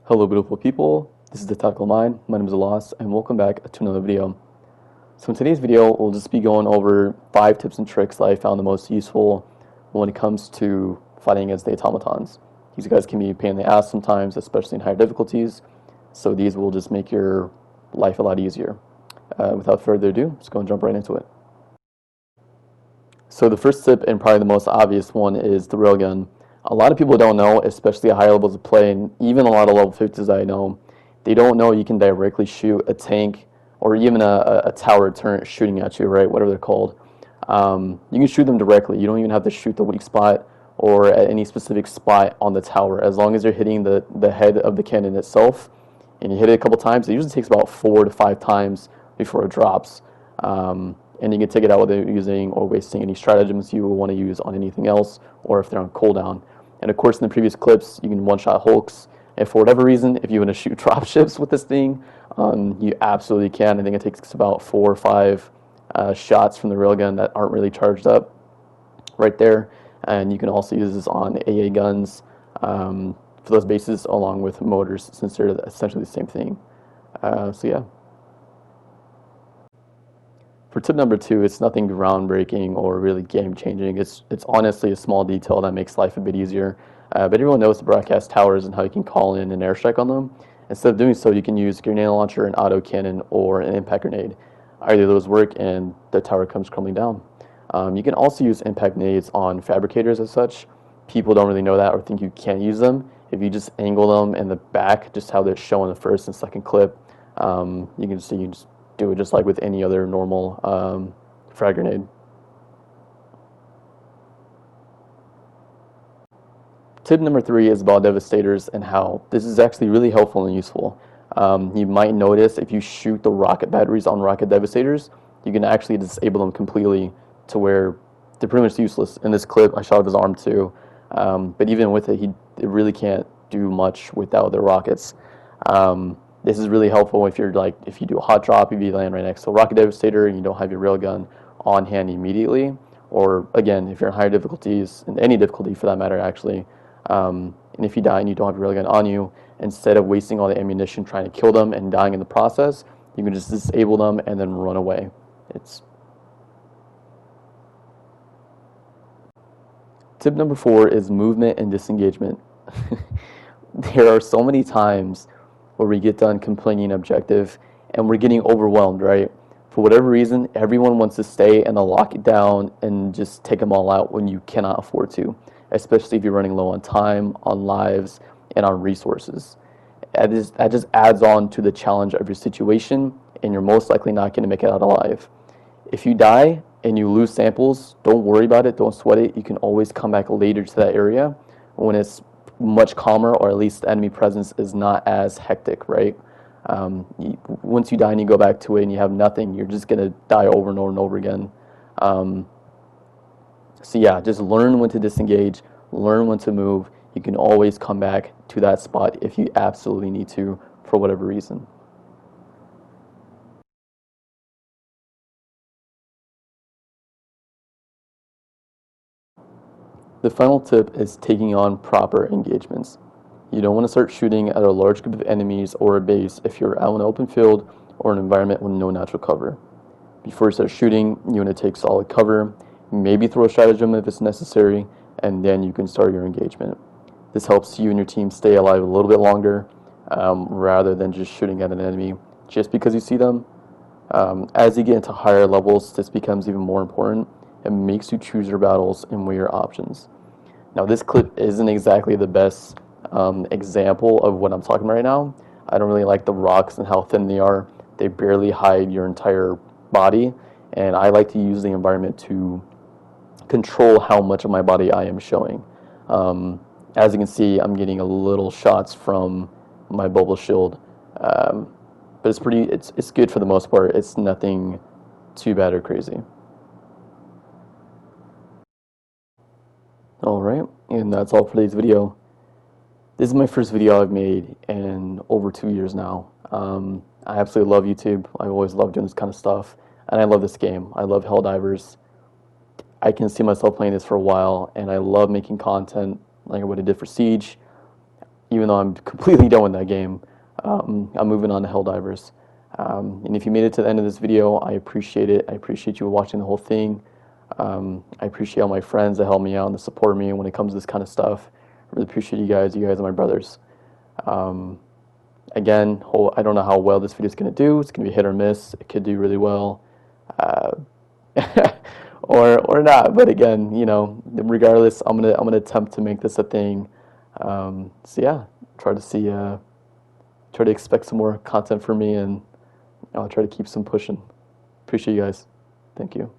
Hello beautiful people, this is the Tactical Mind, my name is Alas, and welcome back to another video. So in today's video, we'll just be going over 5 tips and tricks that I found the most useful when it comes to fighting against the automatons. These guys can be a pain in the ass sometimes, especially in higher difficulties, so these will just make your life a lot easier. Without further ado, let's go and jump right into it. So the first tip, and probably the most obvious one, is the railgun. A lot of people don't know, especially at higher levels of play, and even a lot of level 50s I know, they don't know you can directly shoot a tank or even a tower turret shooting at you, right? Whatever they're called. You can shoot them directly. You don't even have to shoot the weak spot or at any specific spot on the tower. As long as you're hitting the head of the cannon itself, and you hit it a couple times, it usually takes about 4 to 5 times before it drops. And you can take it out without using or wasting any stratagems you will want to use on anything else, or if they're on cooldown. And of course, in the previous clips, you can one-shot hulks. And for whatever reason, if you want to shoot dropships with this thing, you absolutely can. I think it takes about 4 or 5 shots from the railgun that aren't really charged up right there. And you can also use this on AA guns for those bases, along with motors, since they're essentially the same thing. So yeah. For tip number 2, it's nothing groundbreaking or really game-changing. It's honestly a small detail that makes life a bit easier. But everyone knows the broadcast towers and how you can call in an airstrike on them. Instead of doing so, you can use a grenade launcher, an auto cannon, or an impact grenade. Either of those work, and the tower comes crumbling down. You can also use impact grenades on fabricators as such. People don't really know that or think you can't use them. If you just angle them in the back, just how they're shown in the first and second clip, you can just do it just like with any other normal frag grenade. Tip number 3 is about devastators and how this is actually really helpful and useful. You might notice if you shoot the rocket batteries on rocket devastators, you can actually disable them completely to where they're pretty much useless. In this clip, I shot off his arm too, but even with it, it really can't do much without the rockets. This is really helpful if you do a hot drop, if you land right next to a rocket devastator and you don't have your railgun on hand immediately, or again, if you're in higher difficulties, in any difficulty for that matter actually, and if you die and you don't have your railgun on you, instead of wasting all the ammunition trying to kill them and dying in the process, you can just disable them and then run away. Tip number 4 is movement and disengagement. There are so many times where we get done completing an objective and we're getting overwhelmed, right? For whatever reason, everyone wants to stay and they'll lock it down and just take them all out when you cannot afford to, especially if you're running low on time, on lives, and on resources. That just adds on to the challenge of your situation, and you're most likely not going to make it out alive. If you die and you lose samples, don't worry about it, don't sweat it. You can always come back later to that area when it's much calmer, or at least the enemy presence is not as hectic, right? Once you die and you go back to it and you have nothing, you're just going to die over and over and over again. So yeah, just learn when to disengage, learn when to move. You can always come back to that spot if you absolutely need to for whatever reason. The final tip is taking on proper engagements. You don't want to start shooting at a large group of enemies or a base if you're out in an open field or an environment with no natural cover. Before you start shooting, you want to take solid cover, maybe throw a stratagem if it's necessary, and then you can start your engagement. This helps you and your team stay alive a little bit longer, rather than just shooting at an enemy just because you see them. As you get into higher levels, this becomes even more important. It makes you choose your battles and weigh your options. Now, this clip isn't exactly the best example of what I'm talking about right now. I don't really like the rocks and how thin they are. They barely hide your entire body, and I like to use the environment to control how much of my body I am showing. As you can see, I'm getting a little shots from my bubble shield, but it's good for the most part. It's nothing too bad or crazy. Alright, and that's all for today's video. This is my first video I've made in over 2 years now. I absolutely love YouTube. I've always loved doing this kind of stuff, and I love this game. I love Helldivers. I can see myself playing this for a while, and I love making content like what I did for Siege. even though I'm completely done with that game, I'm moving on to Helldivers. And if you made it to the end of this video, I appreciate it. I appreciate you watching the whole thing. I appreciate all my friends that help me out and that support me when it comes to this kind of stuff. I really appreciate you guys. You guys are my brothers. Again, I don't know how well this video is going to do. It's going to be hit or miss. It could do really well, or not. But again, you know, regardless, I'm gonna attempt to make this a thing. So yeah, try to expect some more content from me, and I'll try to keep some pushing. Appreciate you guys. Thank you.